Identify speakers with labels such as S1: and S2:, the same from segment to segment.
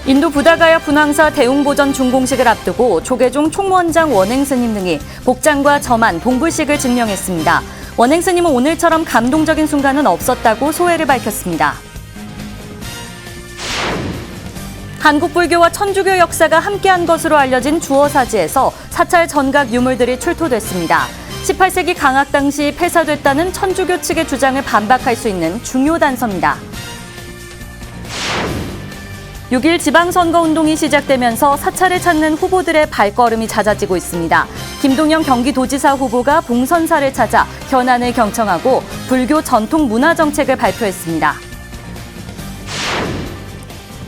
S1: 인도 부다가야 분황사 대웅보전 준공식을 앞두고 조계종 총무원장 원행스님 등이 복장과 점안, 봉불식을 증명했습니다. 원행스님은 오늘처럼 감동적인 순간은 없었다고 소회를 밝혔습니다. 한국 불교와 천주교 역사가 함께한 것으로 알려진 주어사지에서 사찰 전각 유물들이 출토됐습니다. 18세기 강악 당시 폐사됐다는 천주교 측의 주장을 반박할 수 있는 중요 단서입니다. 6일 지방선거운동이 시작되면서 사찰을 찾는 후보들의 발걸음이 잦아지고 있습니다. 김동연 경기도지사 후보가 봉선사를 찾아 현안을 경청하고 불교 전통 문화 정책을 발표했습니다.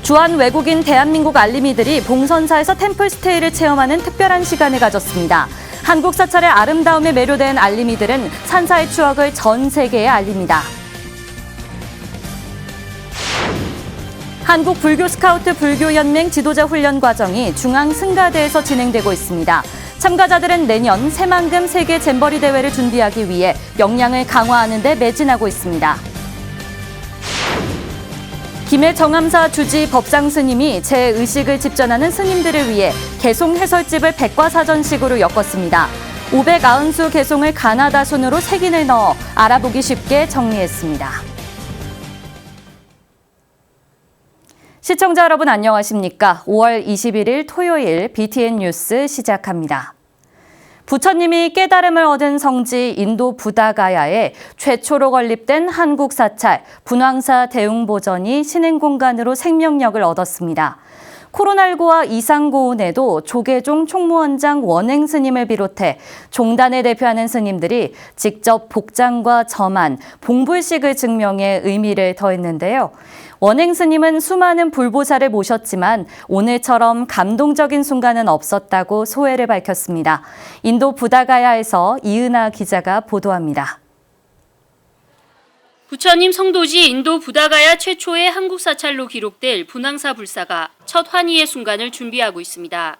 S1: 주한 외국인 대한민국 알림이들이 봉선사에서 템플스테이를 체험하는 특별한 시간을 가졌습니다. 한국 사찰의 아름다움에 매료된 알림이들은 산사의 추억을 전 세계에 알립니다. 한국 불교 스카우트 불교연맹 지도자 훈련 과정이 중앙 승가대에서 진행되고 있습니다. 참가자들은 내년 새만금 세계 잼버리 대회를 준비하기 위해 역량을 강화하는 데 매진하고 있습니다. 김해 정암사 주지 법상 스님이 제의식을 집전하는 스님들을 위해 개송 해설집을 백과사전식으로 엮었습니다. 590수 개송을 가나다 순으로 색인을 넣어 알아보기 쉽게 정리했습니다. 시청자 여러분 안녕하십니까? 5월 21일 토요일 BTN 뉴스 시작합니다. 부처님이 깨달음을 얻은 성지 인도 부다가야에 최초로 건립된 한국 사찰 분황사 대웅보전이 신행공간으로 생명력을 얻었습니다. 코로나19와 이상고운에도 조계종 총무원장 원행스님을 비롯해 종단을 대표하는 스님들이 직접 복장과 점안, 봉불식을 증명해 의미를 더했는데요. 원행스님은 수많은 불보살을 모셨지만 오늘처럼 감동적인 순간은 없었다고 소회를 밝혔습니다. 인도 부다가야에서 이은하 기자가 보도합니다.
S2: 부처님 성도지 인도 부다가야 최초의 한국 사찰로 기록될 분황사 불사가 첫 환희의 순간을 준비하고 있습니다.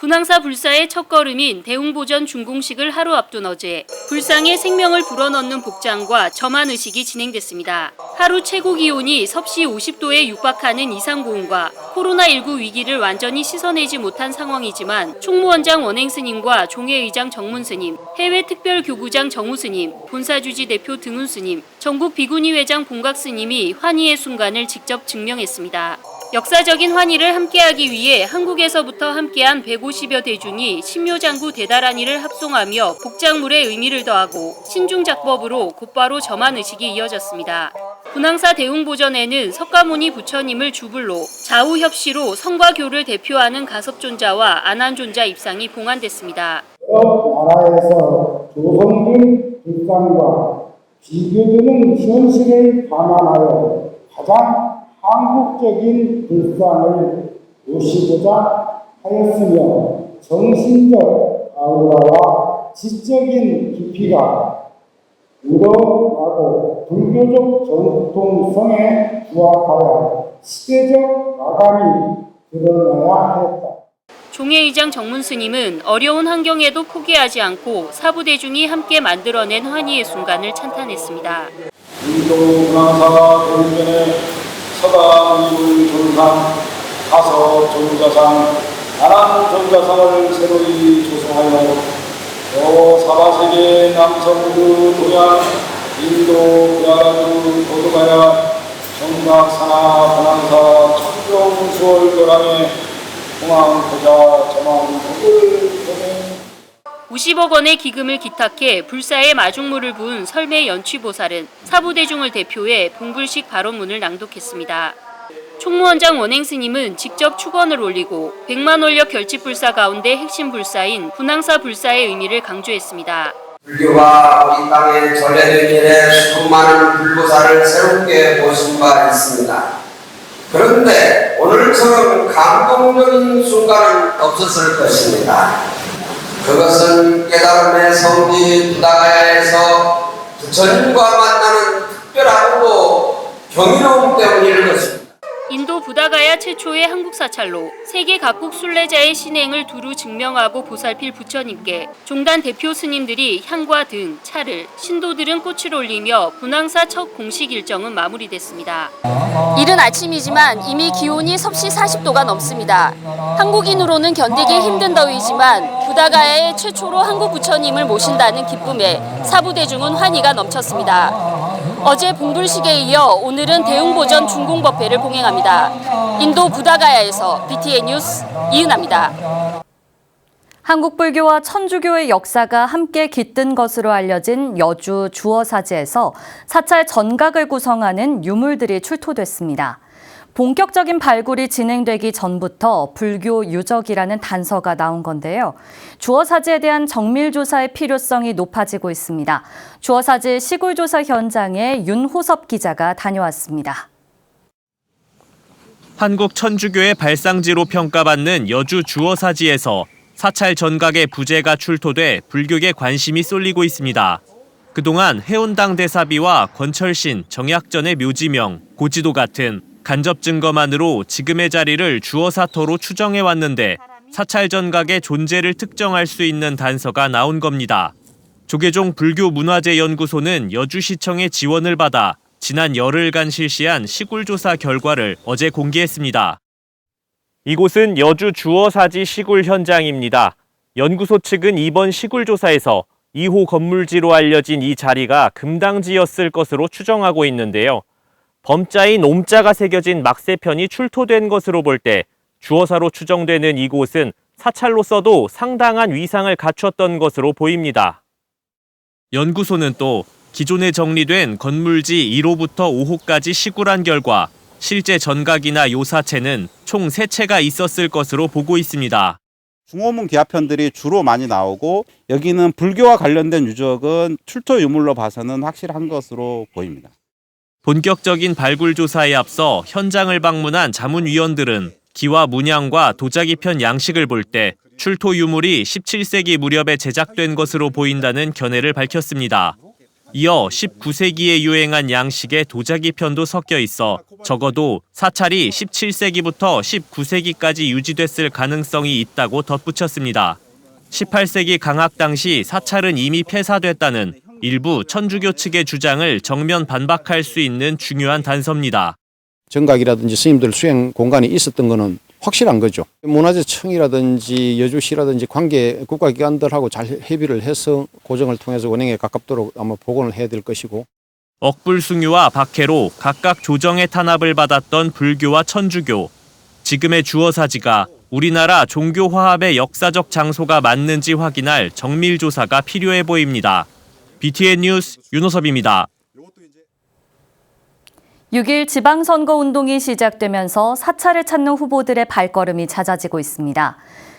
S2: 분황사 불사의 첫걸음인 대웅보전 준공식을 하루 앞둔 어제 불상에 생명을 불어넣는 복장과 점안 의식이 진행됐습니다. 하루 최고 기온이 섭씨 50도에 육박하는 이상고온과 코로나19 위기를 완전히 씻어내지 못한 상황이지만 총무원장 원행스님과 종회의장 정문스님, 해외특별교구장 정우스님, 본사주지 대표 등운스님, 전국 비구니 회장 봉각스님이 환희의 순간을 직접 증명했습니다. 역사적인 환희를 함께하기 위해 한국에서부터 함께한 150여 대중이 신묘장구 대다란이를 합송하며 복장물에 의미를 더하고 신중작법으로 곧바로 점안 의식이 이어졌습니다. 분황사 대웅보전에는 석가모니 부처님을 주불로 좌우협시로 성과 교를 대표하는 가섭존자와 안한존자 입상이 봉안됐습니다.
S3: 여러 나라에서 조성된 불상과 비교되는 현실을 감안하여 가장 한국적인 불상을 모시고자 하였으며 정신적 아우라와 지적인 깊이가 우러나고 불교적 전통성에 부합하여 시대적 마감이 드러나야 했다.
S2: 종회의장 정문스님은 어려운 환경에도 포기하지 않고 사부대중이 함께 만들어낸 환희의 순간을 찬탄했습니다.
S4: 인도 분황사 대웅전에 서가모니 존상, 가서 존자상, 안한 존자상을 새로이 조성하여 또 사바세계 남서부 동양, 인도 부야주 보도가야 정각사나 분황사 천종 수월교랑의 공항보자 점왕 복을 보내
S2: 50억 원의 기금을 기탁해 불사의 마중물을 부은 설매 연취보살은 사부대중을 대표해 봉불식 발언문을 낭독했습니다. 총무원장 원행스님은 직접 축원을 올리고 100만 원력 결집불사 가운데 핵심 불사인 분황사 불사의 의미를 강조했습니다.
S5: 불교가 우리 땅에 전래된 이래 수많은 불보살을 새롭게 모신 바 있습니다. 그런데 오늘처럼 감동적인 순간은 없었을 것입니다. 그것은 깨달음의 성지 부다가야에서 부처님과 만나는 특별하고 경이로움 때문일 것입니다.
S2: 인도 부다가야 최초의 한국 사찰로 세계 각국 순례자의 신행을 두루 증명하고 보살필 부처님께 종단 대표 스님들이 향과 등 차를, 신도들은 꽃을 올리며 분황사 첫 공식 일정은 마무리됐습니다. 이른 아침이지만 이미 기온이 섭씨 40도가 넘습니다. 한국인으로는 견디기 힘든 더위지만 부다가야의 최초로 한국 부처님을 모신다는 기쁨에 사부대중은 환희가 넘쳤습니다. 어제 봉불식에 이어 오늘은 대웅보전 중공법회를 봉행합니다. 인도 부다가야에서 BTN 뉴스 이은하입니다.
S1: 한국 불교와 천주교의 역사가 함께 깃든 것으로 알려진 여주 주어사지에서 사찰 전각을 구성하는 유물들이 출토됐습니다. 본격적인 발굴이 진행되기 전부터 불교 유적이라는 단서가 나온 건데요. 주어사지에 대한 정밀조사의 필요성이 높아지고 있습니다. 주어사지 시골조사 현장에 윤호섭 기자가 다녀왔습니다.
S6: 한국 천주교의 발상지로 평가받는 여주 주어사지에서 사찰 전각의 부재가 출토돼 불교계 관심이 쏠리고 있습니다. 그동안 해운당 대사비와 권철신, 정약전의 묘지명, 고지도 같은 간접 증거만으로 지금의 자리를 주어사터로 추정해왔는데 사찰 전각의 존재를 특정할 수 있는 단서가 나온 겁니다. 조계종 불교문화재연구소는 여주시청의 지원을 받아 지난 열흘간 실시한 시굴조사 결과를 어제 공개했습니다. 이곳은 여주 주어사지 시굴 현장입니다. 연구소 측은 이번 시굴조사에서 2호 건물지로 알려진 이 자리가 금당지였을 것으로 추정하고 있는데요. 범자인 옴자가 새겨진 막세편이 출토된 것으로 볼 때 주어사로 추정되는 이곳은 사찰로서도 상당한 위상을 갖췄던 것으로 보입니다. 연구소는 또 기존에 정리된 건물지 1호부터 5호까지 시굴한 결과 실제 전각이나 요사체는 총 3채가 있었을 것으로 보고 있습니다.
S7: 중호문 기하편들이 주로 많이 나오고 여기는 불교와 관련된 유적은 출토 유물로 봐서는 확실한 것으로 보입니다.
S6: 본격적인 발굴 조사에 앞서 현장을 방문한 자문위원들은 기와 문양과 도자기편 양식을 볼 때 출토 유물이 17세기 무렵에 제작된 것으로 보인다는 견해를 밝혔습니다. 이어 19세기에 유행한 양식에 도자기편도 섞여 있어 적어도 사찰이 17세기부터 19세기까지 유지됐을 가능성이 있다고 덧붙였습니다. 18세기 강학 당시 사찰은 이미 폐사됐다는 일부 천주교 측의 주장을 정면 반박할 수 있는 중요한 단서입니다.
S8: 정각이라든지 스님들 수행 공간이 있었던 거는 확실한 거죠. 문화재청이라든지 여주시라든지 관계 국가기관들하고 잘 협의를 해서 고정을 통해서 원행에 가깝도록 아마 복원을 해야 될 것이고.
S6: 억불숭유와 박해로 각각 조정의 탄압을 받았던 불교와 천주교. 지금의 주어사지가 우리나라 종교 화합의 역사적 장소가 맞는지 확인할 정밀조사가 필요해 보입니다. BTN 뉴스 윤호섭입니다.
S1: 6일 지방선거 운동이 시작되면서 사찰을 찾는 후보들의 발걸음이 잦아지고 있습니다.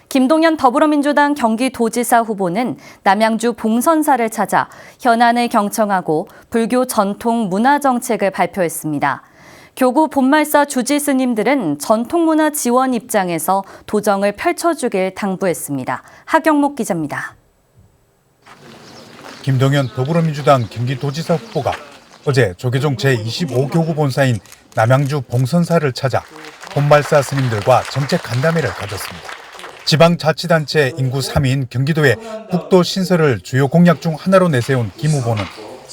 S1: 김동연 더불어민주당 경기도지사 후보는 남양주 봉선사를 찾아 현안을 경청하고 불교 전통 문화 정책을 발표했습니다. 교구 본말사 주지 스님들은 전통문화 지원 입장에서 도정을 펼쳐주길 당부했습니다. 하경목 기자입니다.
S9: 김동연 더불어민주당 경기도지사 후보가 어제 조계종 제25교구 본사인 남양주 봉선사를 찾아 본말사 스님들과 정책 간담회를 가졌습니다. 지방자치단체 인구 3위인 경기도의 국도 신설을 주요 공약 중 하나로 내세운 김 후보는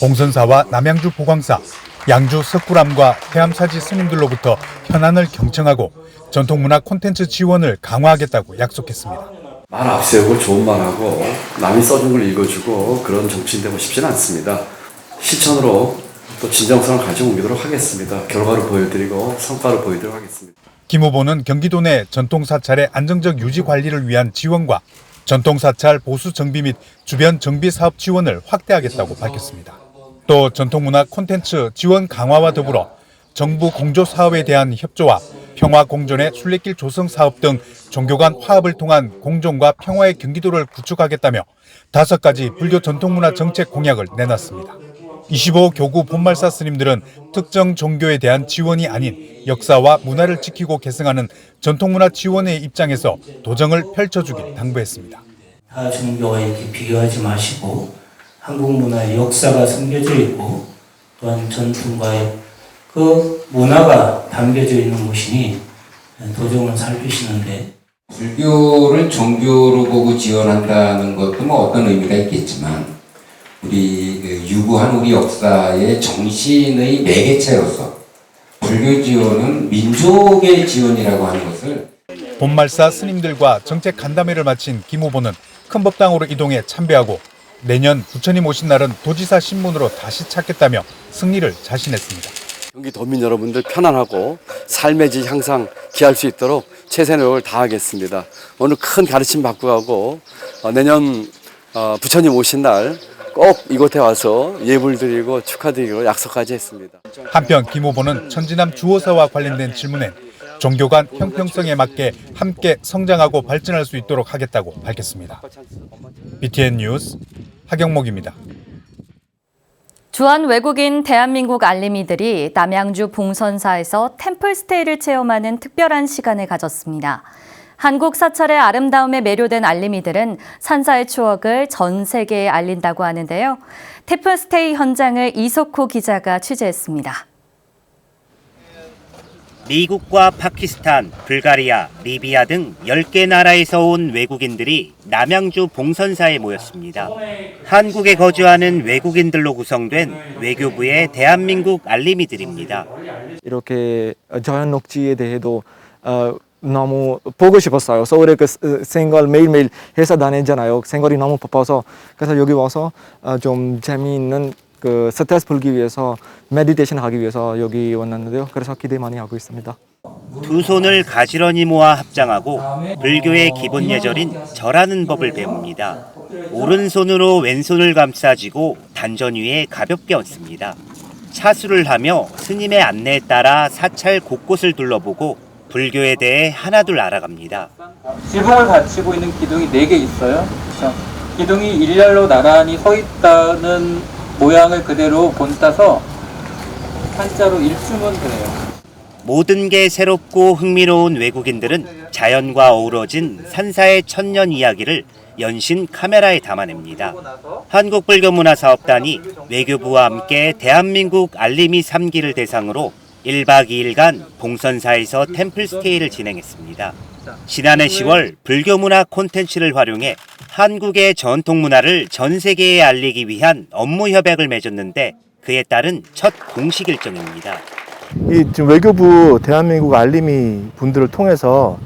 S9: 봉선사와 남양주 보광사, 양주 석굴암과 해암사지 스님들로부터 현안을 경청하고 전통문화 콘텐츠 지원을 강화하겠다고 약속했습니다.
S10: 말 앞세우고 좋은 말하고 남이 써준 걸 읽어주고 그런 정치인 되고 싶지는 않습니다. 실천으로 또 진정성을 가지고 옮기도록 하겠습니다. 결과를 보여드리고 성과를 보여드리도록 하겠습니다.
S9: 김 후보는 경기도 내 전통사찰의 안정적 유지 관리를 위한 지원과 전통사찰 보수 정비 및 주변 정비 사업 지원을 확대하겠다고 밝혔습니다. 또 전통문화 콘텐츠 지원 강화와 더불어 정부 공조 사업에 대한 협조와 평화 공존의 순례길 조성 사업 등 종교 간 화합을 통한 공존과 평화의 경기도를 구축하겠다며 5가지 불교 전통문화 정책 공약을 내놨습니다. 25교구 본말사 스님들은 특정 종교에 대한 지원이 아닌 역사와 문화를 지키고 계승하는 전통문화 지원의 입장에서 도정을 펼쳐주길 당부했습니다.
S11: 타 종교와 이렇게 비교하지 마시고 한국 문화의 역사가 숨겨져 있고 또한 전통과의 그 문화가 담겨져 있는 곳이니 도정을 살피시는데
S12: 불교를 종교로 보고 지원한다는 것도 뭐 어떤 의미가 있겠지만 우리 유구한 우리 역사의 정신의 매개체로서 불교 지원은 민족의 지원이라고 하는 것을
S9: 본말사 스님들과 정책 간담회를 마친 김 후보는 큰법당으로 이동해 참배하고 내년 부처님 오신 날은 도지사 신문으로 다시 찾겠다며 승리를 자신했습니다.
S10: 경기도민 여러분들 편안하고 삶의 질 향상 기할 수 있도록 최선의 노력을 다하겠습니다. 오늘 큰 가르침 받고 가고 내년 부처님 오신 날 꼭 이곳에 와서 예불 드리고 축하드리고 약속까지 했습니다.
S9: 한편 김 후보는 천지남 주호사와 관련된 질문에 종교 간 형평성에 맞게 함께 성장하고 발전할 수 있도록 하겠다고 밝혔습니다. BTN 뉴스 하경목입니다.
S1: 주한 외국인 대한민국 알림이들이 남양주 봉선사에서 템플스테이를 체험하는 특별한 시간을 가졌습니다. 한국 사찰의 아름다움에 매료된 알림이들은 산사의 추억을 전 세계에 알린다고 하는데요. 템플스테이 현장을 이석호 기자가 취재했습니다.
S13: 미국과 파키스탄, 불가리아, 리비아 등 10개 나라에서 온 외국인들이 남양주 봉선사에 모였습니다. 한국에 거주하는 외국인들로 구성된 외교부의 대한민국 알림이들입니다.
S14: 이렇게 자연 녹지에 대해도 너무 보고 싶었어요. 서울에 그 생활 매일매일 회사 다니잖아요. 생활이 너무 바빠서 그래서 여기 와서 좀 재미있는 그 스트레스 풀기 위해서 메디테이션 하기 위해서 여기 왔는데요. 그래서 기대 많이 하고 있습니다.
S13: 두 손을 가지런히 모아 합장하고 불교의 기본 예절인 절하는 법을 배웁니다. 오른손으로 왼손을 감싸쥐고 단전 위에 가볍게 얹습니다. 차수를 하며 스님의 안내에 따라 사찰 곳곳을 둘러보고 불교에 대해 하나둘 알아갑니다.
S15: 지붕을 받치고 있는 기둥이 4개 있어요. 그렇죠? 기둥이 일렬로 나란히 서 있다는 모양을 그대로 본따서 한자로 읽으면 돼요.
S13: 모든 게 새롭고 흥미로운 외국인들은 자연과 어우러진 산사의 천년 이야기를 연신 카메라에 담아냅니다. 한국불교문화사업단이 외교부와 함께 대한민국 알림이 3기를 대상으로 1박 2일간 봉선사에서 템플스테이를 진행했습니다. 지난해 10월 불교문화 콘텐츠를 활용해 한국의 전통문화를 전 세계에 알리기 위한 업무 협약을 맺었는데 그에 따른 첫 공식 일정입니다.
S16: 지금 외교부 대한민국 알림이 분들을 통해서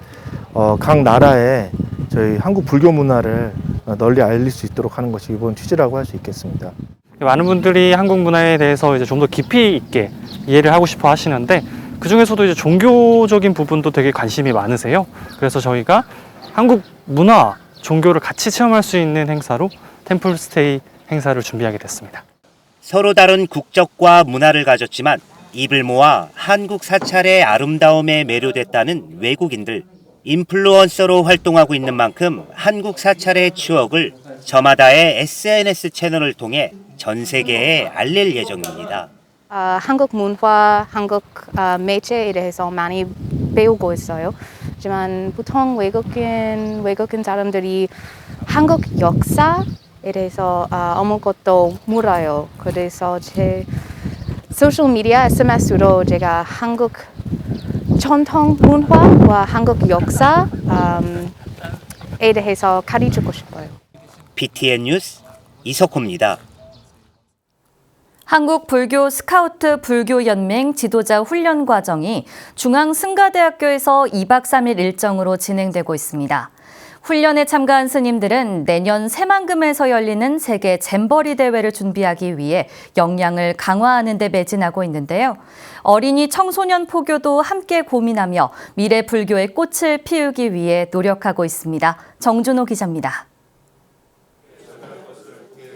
S16: 각 나라에 저희 한국 불교 문화를 널리 알릴 수 있도록 하는 것이 이번 취지라고 할 수 있겠습니다.
S17: 많은 분들이 한국 문화에 대해서 이제 좀 더 깊이 있게 이해를 하고 싶어 하시는데 그 중에서도 이제 종교적인 부분도 되게 관심이 많으세요. 그래서 저희가 한국 문화, 종교를 같이 체험할 수 있는 행사로 템플스테이 행사를 준비하게 됐습니다.
S13: 서로 다른 국적과 문화를 가졌지만 입을 모아 한국 사찰의 아름다움에 매료됐다는 외국인들. 인플루언서로 활동하고 있는 만큼 한국 사찰의 추억을 저마다의 SNS 채널을 통해 전 세계에 알릴 예정입니다.
S18: 한국 문화, 한국 매체에 대해서 많이 배우고 있어요. 하지만 보통 외국인 사람들이 한국 역사에 대해서 아무것도 몰라요. 그래서 제 소셜미디어 SMS로 제가 한국 전통 문화와 한국 역사에 대해서 가르치고 싶어요.
S13: BTN 뉴스 이석호입니다.
S1: 한국 불교 스카우트 불교연맹 지도자 훈련 과정이 중앙승가대학교에서 2박 3일 일정으로 진행되고 있습니다. 훈련에 참가한 스님들은 내년 새만금에서 열리는 세계 잼버리 대회를 준비하기 위해 역량을 강화하는 데 매진하고 있는데요. 어린이 청소년 포교도 함께 고민하며 미래 불교의 꽃을 피우기 위해 노력하고 있습니다. 정준호 기자입니다.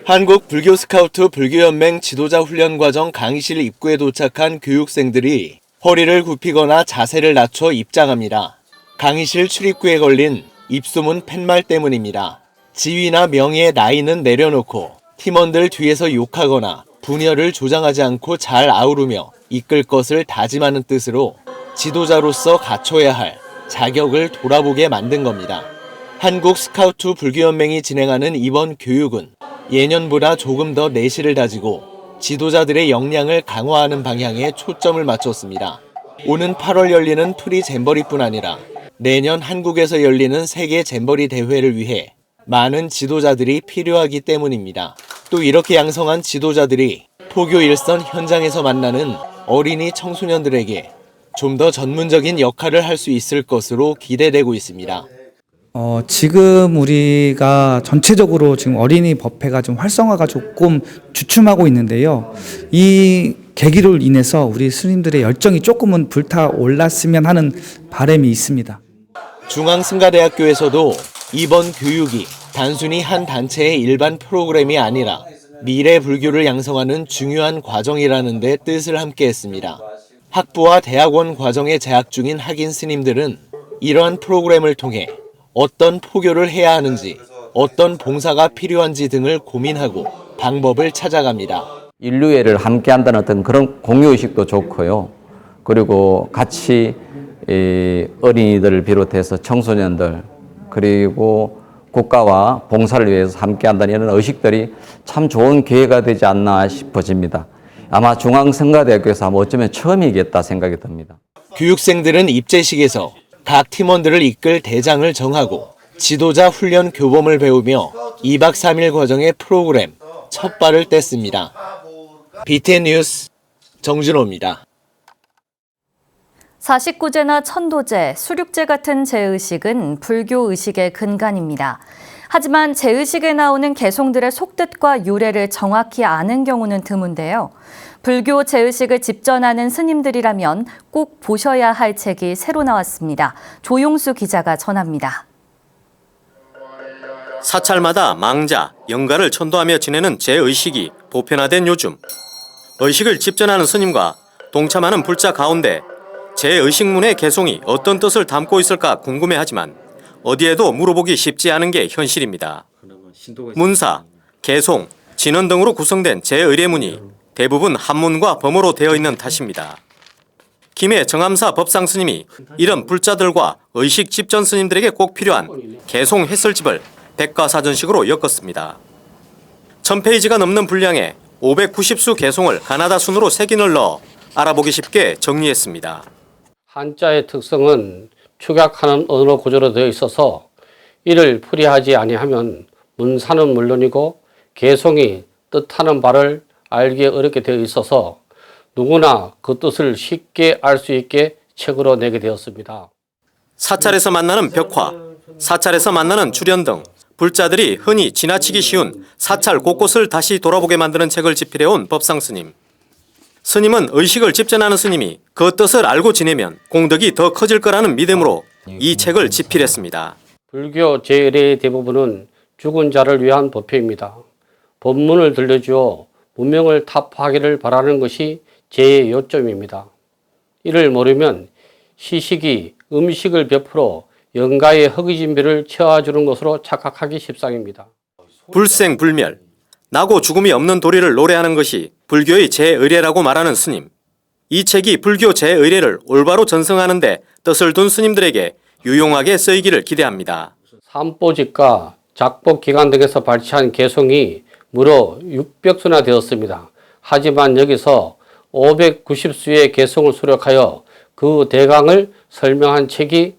S19: 한국 불교 스카우트 불교연맹 지도자 훈련 과정 강의실 입구에 도착한 교육생들이 허리를 굽히거나 자세를 낮춰 입장합니다. 강의실 출입구에 걸린 입소문 팻말 때문입니다. 지위나 명예의 나이는 내려놓고 팀원들 뒤에서 욕하거나 분열을 조장하지 않고 잘 아우르며 이끌 것을 다짐하는 뜻으로 지도자로서 갖춰야 할 자격을 돌아보게 만든 겁니다. 한국 스카우트 불교연맹이 진행하는 이번 교육은 예년보다 조금 더 내실을 다지고 지도자들의 역량을 강화하는 방향에 초점을 맞췄습니다. 오는 8월 열리는 프리 잼버리뿐 아니라 내년 한국에서 열리는 세계 잼버리 대회를 위해 많은 지도자들이 필요하기 때문입니다. 또 이렇게 양성한 지도자들이 포교 일선 현장에서 만나는 어린이 청소년들에게 좀 더 전문적인 역할을 할 수 있을 것으로 기대되고 있습니다.
S20: 지금 우리가 전체적으로 지금 어린이 법회가 좀 활성화가 조금 주춤하고 있는데요. 이 계기로 인해서 우리 스님들의 열정이 조금은 불타올랐으면 하는 바람이 있습니다.
S19: 중앙승가대학교에서도 이번 교육이 단순히 한 단체의 일반 프로그램이 아니라 미래 불교를 양성하는 중요한 과정이라는 데 뜻을 함께했습니다. 학부와 대학원 과정에 재학 중인 학인 스님들은 이러한 프로그램을 통해 어떤 포교를 해야 하는지, 어떤 봉사가 필요한지 등을 고민하고 방법을 찾아갑니다.
S21: 인류애를 함께 한다는 어떤 그런 공유의식도 좋고요. 그리고 같이 어린이들을 비롯해서 청소년들, 그리고 국가와 봉사를 위해서 함께 한다는 이런 의식들이 참 좋은 기회가 되지 않나 싶어집니다. 아마 중앙성가대학교에서 아마 어쩌면 처음이겠다 생각이 듭니다.
S19: 교육생들은 입제식에서 각 팀원들을 이끌 대장을 정하고 지도자 훈련 교범을 배우며 2박 3일 과정의 프로그램 첫 발을 뗐습니다. BTN 뉴스 정준호입니다.
S1: 사십구제나 천도제, 수륙제 같은 제의식은 불교 의식의 근간입니다. 하지만 제의식에 나오는 개송들의 속뜻과 유래를 정확히 아는 경우는 드문데요. 불교 제의식을 집전하는 스님들이라면 꼭 보셔야 할 책이 새로 나왔습니다. 조용수 기자가 전합니다.
S22: 사찰마다 망자, 영가를 천도하며 지내는 제의식이 보편화된 요즘, 의식을 집전하는 스님과 동참하는 불자 가운데 제의식문의 개송이 어떤 뜻을 담고 있을까 궁금해하지만 어디에도 물어보기 쉽지 않은 게 현실입니다. 문사, 개송, 진언 등으로 구성된 제의례문이 대부분 한문과 범어로 되어 있는 탓입니다. 김해 정암사 법상 스님이 이런 불자들과 의식 집전 스님들에게 꼭 필요한 개송 해설집을 백과사전식으로 엮었습니다. 1000페이지가 넘는 분량에 590수 개송을 가나다 순으로 색인을 넣어 알아보기 쉽게 정리했습니다.
S23: 한자의 특성은 축약하는 언어 구조로 되어 있어서 이를 풀이하지 아니하면 문사는 물론이고 개송이 뜻하는 바를 알기 어렵게 되어 있어서 누구나 그 뜻을 쉽게 알 수 있게 책으로 내게 되었습니다.
S22: 사찰에서 만나는 벽화, 사찰에서 만나는 주련 등 불자들이 흔히 지나치기 쉬운 사찰 곳곳을 다시 돌아보게 만드는 책을 집필해온 법상 스님. 스님은 의식을 집전하는 스님이 그 뜻을 알고 지내면 공덕이 더 커질 거라는 믿음으로 이 책을 집필했습니다.
S23: 불교 제의례의 대부분은 죽은 자를 위한 법회입니다. 법문을 들려주어 문명을 타파하기를 바라는 것이 제의 요점입니다. 이를 모르면 시식이 음식을 베풀어 영가의 허기진비를 채워주는 것으로 착각하기 십상입니다.
S22: 불생불멸, 나고 죽음이 없는 도리를 노래하는 것이 불교의 제의례라고 말하는 스님. 이 책이 불교 제의례를 올바로 전승하는 데 뜻을 둔 스님들에게 유용하게 쓰이기를 기대합니다.
S23: 삼보집과 작법기관 등에서 발췌한 개송이 무려 600수나 되었습니다. 하지만 여기서 590수의 개송을 수록하여 그 대강을 설명한 책이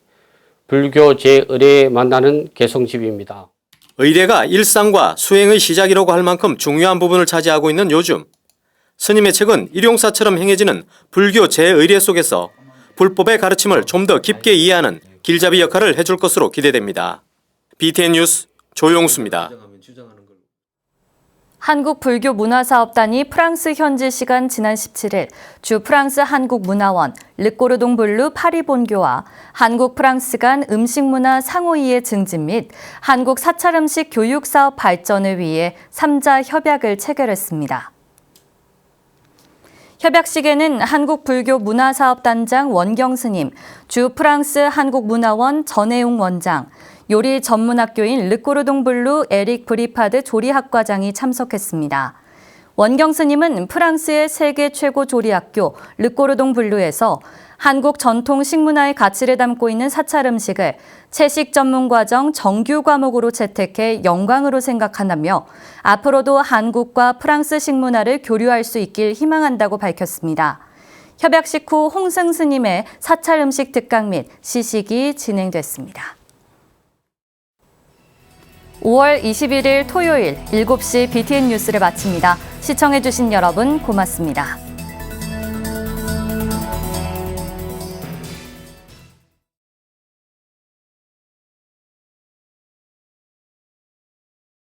S23: 불교 제의례에 만나는 개송집입니다.
S22: 의례가 일상과 수행의 시작이라고 할 만큼 중요한 부분을 차지하고 있는 요즘, 스님의 책은 일용사처럼 행해지는 불교 제의례 속에서 불법의 가르침을 좀 더 깊게 이해하는 길잡이 역할을 해줄 것으로 기대됩니다. BTN 뉴스 조용수입니다.
S1: 한국불교문화사업단이 프랑스 현지 시간 지난 17일 주 프랑스 한국문화원, 르꼬르동 블루 파리 본교와 한국 프랑스 간 음식문화 상호이해 증진 및 한국 사찰음식 교육사업 발전을 위해 3자 협약을 체결했습니다. 협약식에는 한국불교문화사업단장 원경 스님, 주 프랑스 한국문화원 전혜웅 원장, 요리 전문학교인 르꼬르동 블루 에릭 브리파드 조리학과장이 참석했습니다. 원경 스님은 프랑스의 세계 최고 조리학교 르꼬르동 블루에서 한국 전통 식문화의 가치를 담고 있는 사찰 음식을 채식 전문 과정 정규 과목으로 채택해 영광으로 생각한다며 앞으로도 한국과 프랑스 식문화를 교류할 수 있길 희망한다고 밝혔습니다. 협약식 후 홍승 스님의 사찰 음식 특강 및 시식이 진행됐습니다. 5월 21일 토요일 7시 BTN 뉴스를 마칩니다. 시청해주신 여러분 고맙습니다.